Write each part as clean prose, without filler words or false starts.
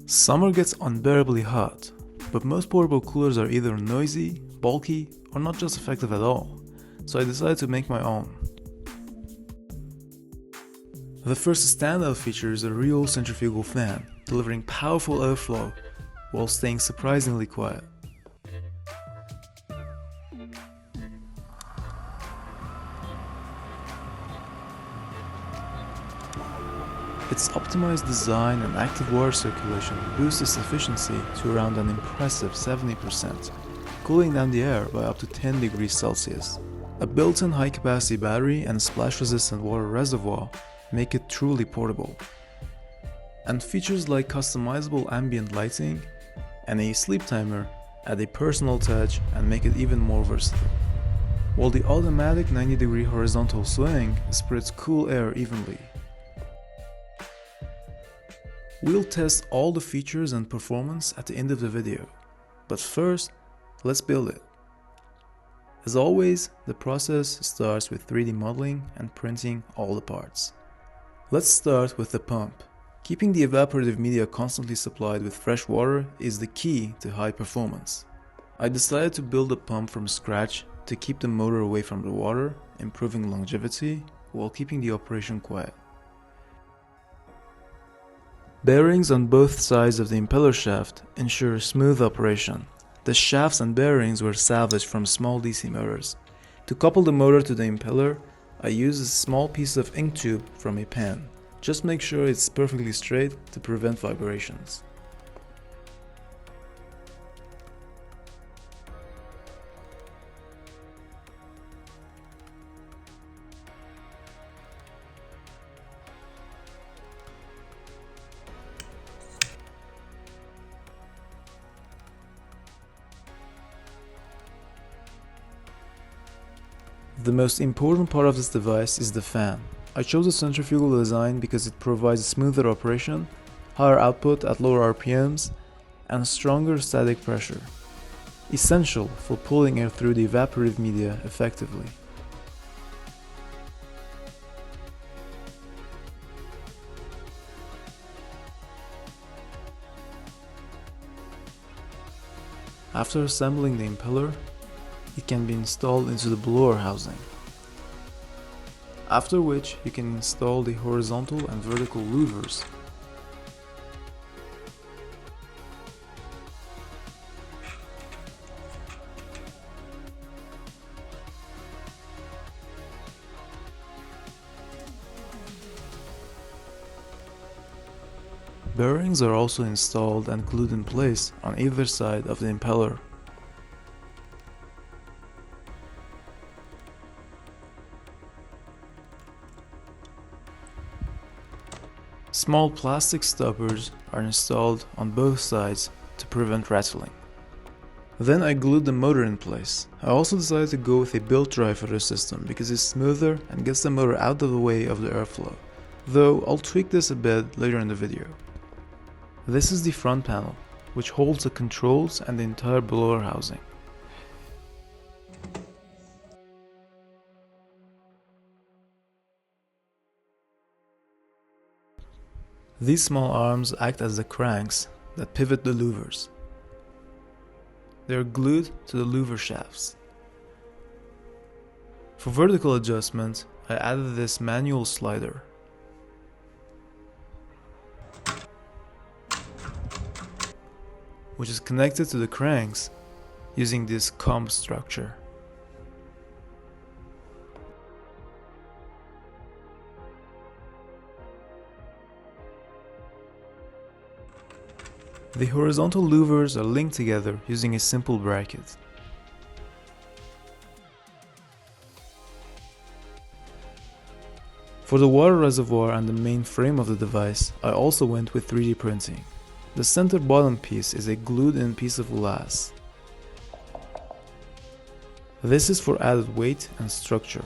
Summer gets unbearably hot, but most portable coolers are either noisy, bulky, or not just effective at all, so I decided to make my own. The first standout feature is a real centrifugal fan, delivering powerful airflow while staying surprisingly quiet. Its optimized design and active water circulation boosts its efficiency to around an impressive 70%, cooling down the air by up to 10 degrees Celsius. A built-in high-capacity battery and splash-resistant water reservoir make it truly portable. And features like customizable ambient lighting and a sleep timer add a personal touch and make it even more versatile. While the automatic 90-degree horizontal swing spreads cool air evenly. We'll test all the features and performance at the end of the video, but first, let's build it. As always, the process starts with 3D modeling and printing all the parts. Let's start with the pump. Keeping the evaporative media constantly supplied with fresh water is the key to high performance. I decided to build a pump from scratch to keep the motor away from the water, improving longevity while keeping the operation quiet. Bearings on both sides of the impeller shaft ensure smooth operation. The shafts and bearings were salvaged from small DC motors. To couple the motor to the impeller, I used a small piece of ink tube from a pen. Just make sure it's perfectly straight to prevent vibrations. The most important part of this device is the fan. I chose a centrifugal design because it provides smoother operation, higher output at lower RPMs, and stronger static pressure, essential for pulling air through the evaporative media effectively. After assembling the impeller, it can be installed into the blower housing, after which you can install the horizontal and vertical louvers. Bearings are also installed and glued in place on either side of the impeller. Small plastic stoppers are installed on both sides to prevent rattling. Then I glued the motor in place. I also decided to go with a built drive for the system because it's smoother and gets the motor out of the way of the airflow, though I'll tweak this a bit later in the video. This is the front panel, which holds the controls and the entire blower housing. These small arms act as the cranks that pivot the louvers. They are glued to the louver shafts. For vertical adjustment, I added this manual slider. Which is connected to the cranks using this comb structure. The horizontal louvers are linked together using a simple bracket. For the water reservoir and the main frame of the device, I also went with 3D printing. The center bottom piece is a glued-in piece of glass. This is for added weight and structure.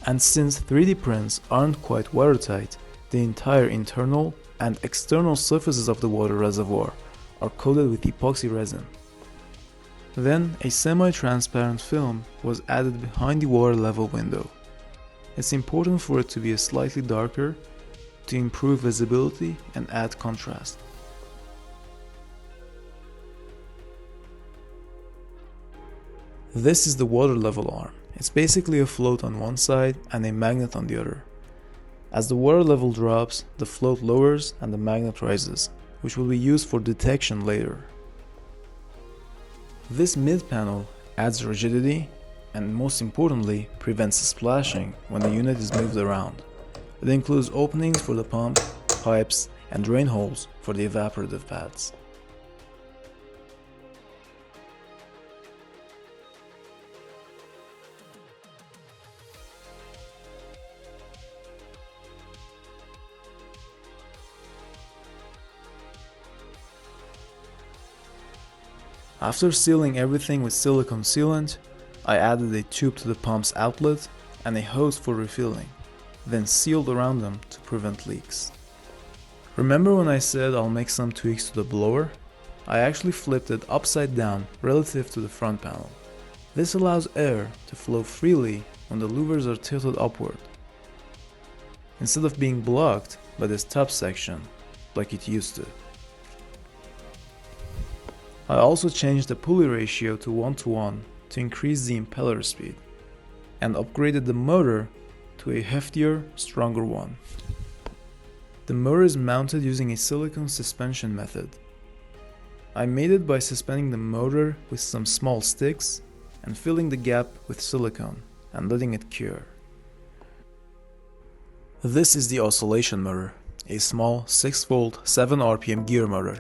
And since 3D prints aren't quite watertight, the entire internal and external surfaces of the water reservoir are coated with epoxy resin. Then a semi-transparent film was added behind the water level window. It's important for it to be slightly darker to improve visibility and add contrast. This is the water level arm. It's basically a float on one side and a magnet on the other. As the water level drops, the float lowers and the magnet rises, which will be used for detection later. This mid panel adds rigidity and, most importantly, prevents splashing when the unit is moved around. It includes openings for the pump, pipes, and drain holes for the evaporative pads. After sealing everything with silicone sealant, I added a tube to the pump's outlet and a hose for refilling, then sealed around them to prevent leaks. Remember when I said I'll make some tweaks to the blower? I actually flipped it upside down relative to the front panel. This allows air to flow freely when the louvers are tilted upward, instead of being blocked by this top section like it used to. I also changed the pulley ratio to 1:1 to increase the impeller speed, and upgraded the motor to a heftier, stronger one. The motor is mounted using a silicone suspension method. I made it by suspending the motor with some small sticks and filling the gap with silicone and letting it cure. This is the oscillation motor, a small 6-volt 7 RPM gear motor.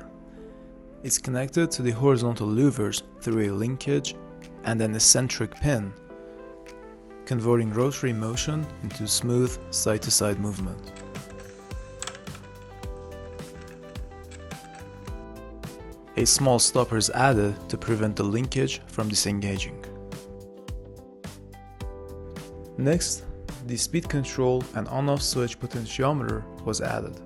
It's connected to the horizontal louvers through a linkage and an eccentric pin, converting rotary motion into smooth side-to-side movement. A small stopper is added to prevent the linkage from disengaging. Next, the speed control and on-off switch potentiometer was added,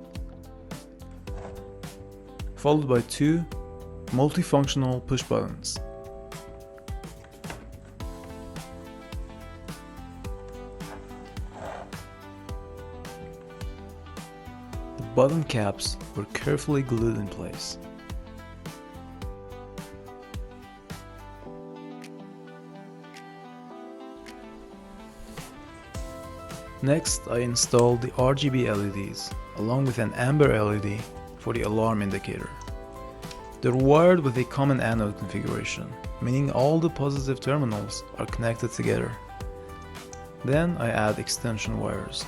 followed by 2 multifunctional push buttons. The button caps were carefully glued in place. Next, I installed the RGB LEDs along with an amber LED for the alarm indicator. They're wired with a common anode configuration, meaning all the positive terminals are connected together. Then I add extension wires.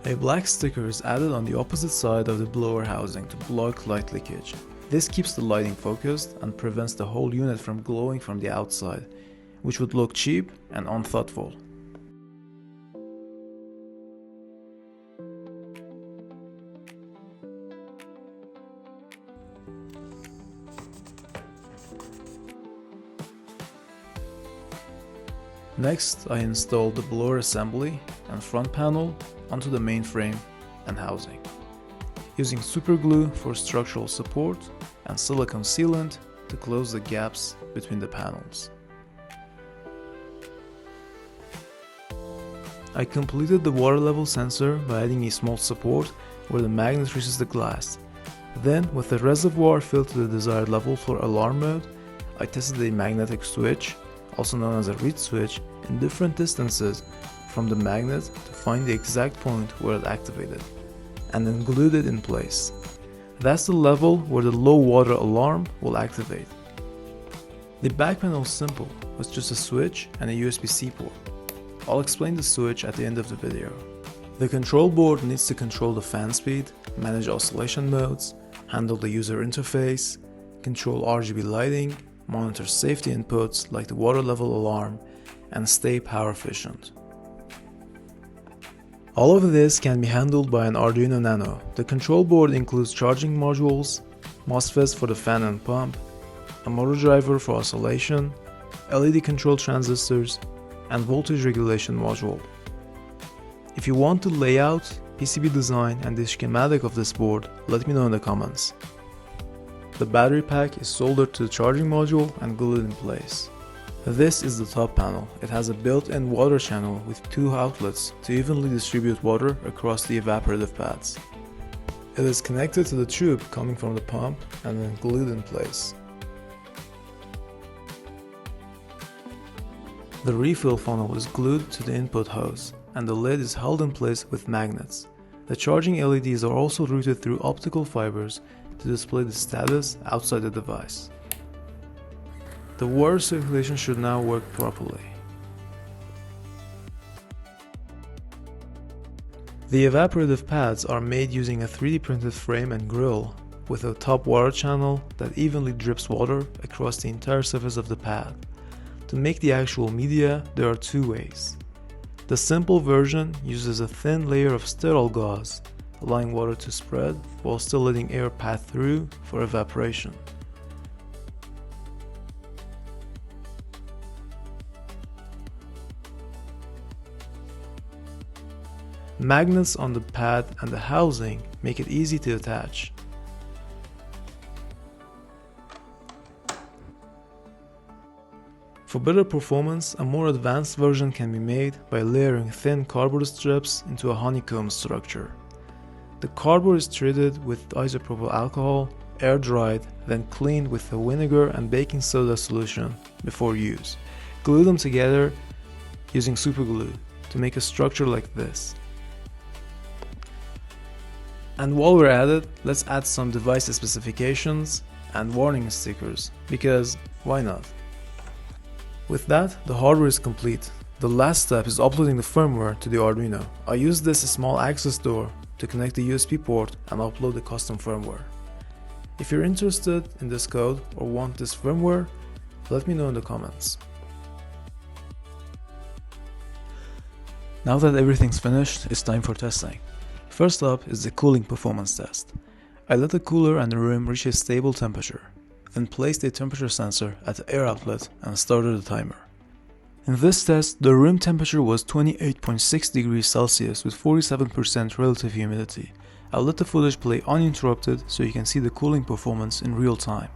A black sticker is added on the opposite side of the blower housing to block light leakage. This keeps the lighting focused and prevents the whole unit from glowing from the outside, which would look cheap and unthoughtful. Next, I installed the blower assembly and front panel onto the main frame and housing, using super glue for structural support and silicone sealant to close the gaps between the panels. I completed the water level sensor by adding a small support where the magnet reaches the glass. Then, with the reservoir filled to the desired level for alarm mode, I tested a magnetic switch, also known as a reed switch, in different distances from the magnet to find the exact point where it activated, and then glued it in place. That's the level where the low water alarm will activate. The back panel is simple, with just a switch and a USB-C port. I'll explain the switch at the end of the video. The control board needs to control the fan speed, manage oscillation modes, handle the user interface, control RGB lighting, monitor safety inputs like the water level alarm, and stay power efficient. All of this can be handled by an Arduino Nano. The control board includes charging modules, MOSFETs for the fan and pump, a motor driver for oscillation, LED control transistors, and voltage regulation module. If you want the layout, PCB design, and the schematic of this board, let me know in the comments. The battery pack is soldered to the charging module and glued in place. This is the top panel. It has a built-in water channel with 2 outlets to evenly distribute water across the evaporative pads. It is connected to the tube coming from the pump and then glued in place. The refill funnel is glued to the input hose, and the lid is held in place with magnets. The charging LEDs are also routed through optical fibers to display the status outside the device. The water circulation should now work properly. The evaporative pads are made using a 3D printed frame and grill with a top water channel that evenly drips water across the entire surface of the pad. To make the actual media, there are 2 ways. The simple version uses a thin layer of sterile gauze, allowing water to spread while still letting air pass through for evaporation. Magnets on the pad and the housing make it easy to attach. For better performance, a more advanced version can be made by layering thin cardboard strips into a honeycomb structure. The cardboard is treated with isopropyl alcohol, air dried, then cleaned with a vinegar and baking soda solution before use. Glue them together using super glue to make a structure like this. And while we're at it, let's add some device specifications and warning stickers, because why not? With that, the hardware is complete. The last step is uploading the firmware to the Arduino. I used this small access door to connect the USB port and upload the custom firmware. If you're interested in this code or want this firmware, let me know in the comments. Now that everything's finished, it's time for testing. First up is the cooling performance test. I let the cooler and the room reach a stable temperature, then placed a temperature sensor at the air outlet and started the timer. In this test, the room temperature was 28.6 degrees Celsius with 47% relative humidity. I'll let the footage play uninterrupted so you can see the cooling performance in real time.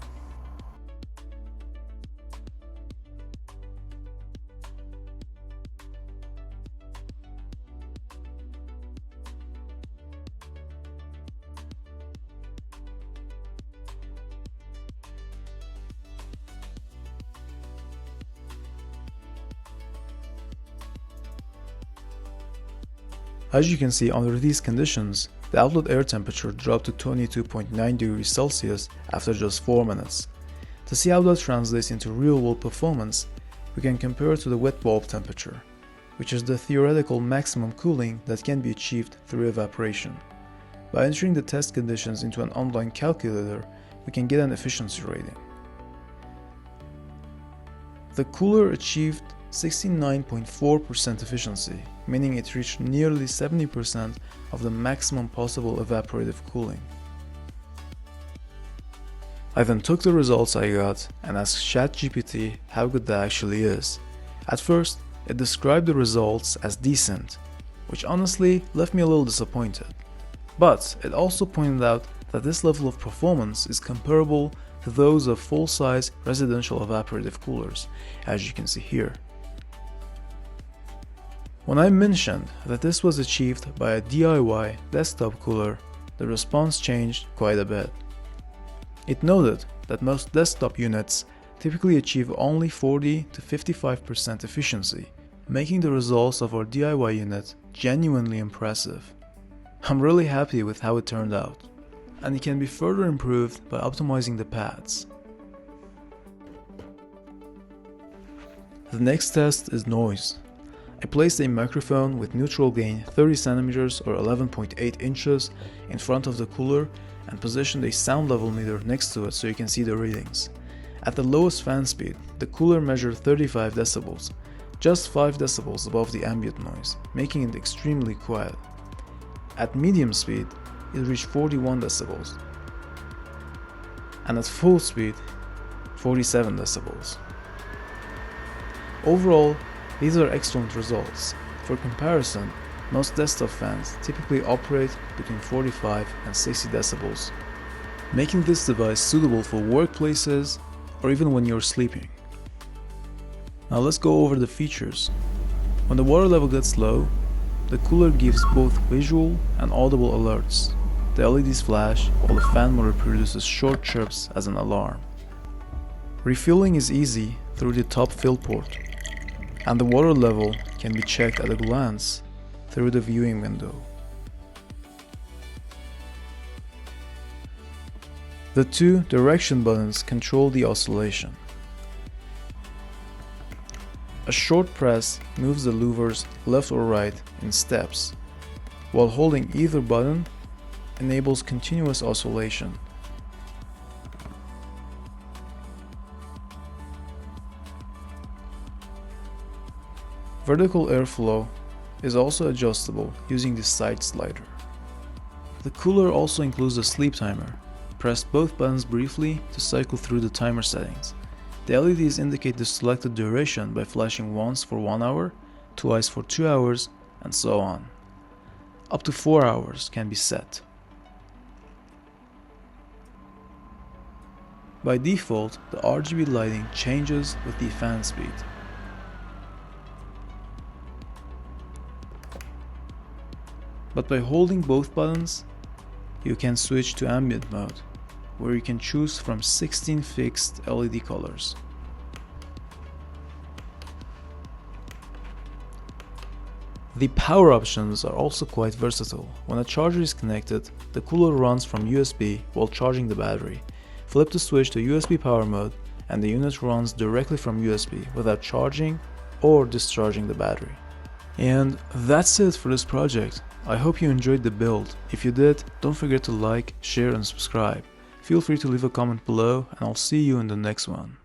As you can see, under these conditions, the outlet air temperature dropped to 22.9 degrees Celsius after just 4 minutes. To see how that translates into real-world performance, we can compare it to the wet bulb temperature, which is the theoretical maximum cooling that can be achieved through evaporation. By entering the test conditions into an online calculator, we can get an efficiency rating. The cooler achieved 69.4% efficiency, meaning it reached nearly 70% of the maximum possible evaporative cooling. I then took the results I got and asked ChatGPT how good that actually is. At first, it described the results as decent, which honestly left me a little disappointed. But it also pointed out that this level of performance is comparable to those of full-size residential evaporative coolers, as you can see here. When I mentioned that this was achieved by a DIY desktop cooler, the response changed quite a bit. It noted that most desktop units typically achieve only 40 to 55% efficiency, making the results of our DIY unit genuinely impressive. I'm really happy with how it turned out, and it can be further improved by optimizing the pads. The next test is noise. I placed a microphone with neutral gain 30 cm or 11.8 inches in front of the cooler and positioned a sound level meter next to it so you can see the readings. At the lowest fan speed, the cooler measured 35 decibels, just 5 decibels above the ambient noise, making it extremely quiet. At medium speed, it reached 41 decibels, and at full speed, 47 decibels. Overall, these are excellent results. For comparison, most desktop fans typically operate between 45 and 60 decibels. making this device suitable for workplaces or even when you're sleeping. Now let's go over the features. When the water level gets low, the cooler gives both visual and audible alerts. The LEDs flash while the fan motor produces short chirps as an alarm. Refueling is easy through the top fill port, and the water level can be checked at a glance through the viewing window. The two direction buttons control the oscillation. A short press moves the louvers left or right in steps, while holding either button enables continuous oscillation. Vertical airflow is also adjustable using the side slider. The cooler also includes a sleep timer. Press both buttons briefly to cycle through the timer settings. The LEDs indicate the selected duration by flashing once for 1 hour, twice for 2 hours, and so on. Up to 4 hours can be set. By default, the RGB lighting changes with the fan speed. But by holding both buttons, you can switch to ambient mode, where you can choose from 16 fixed LED colors. The power options are also quite versatile. When a charger is connected, the cooler runs from USB while charging the battery. Flip the switch to USB power mode and the unit runs directly from USB without charging or discharging the battery. And that's it for this project. I hope you enjoyed the build. If you did, don't forget to like, share and subscribe. Feel free to leave a comment below and I'll see you in the next one.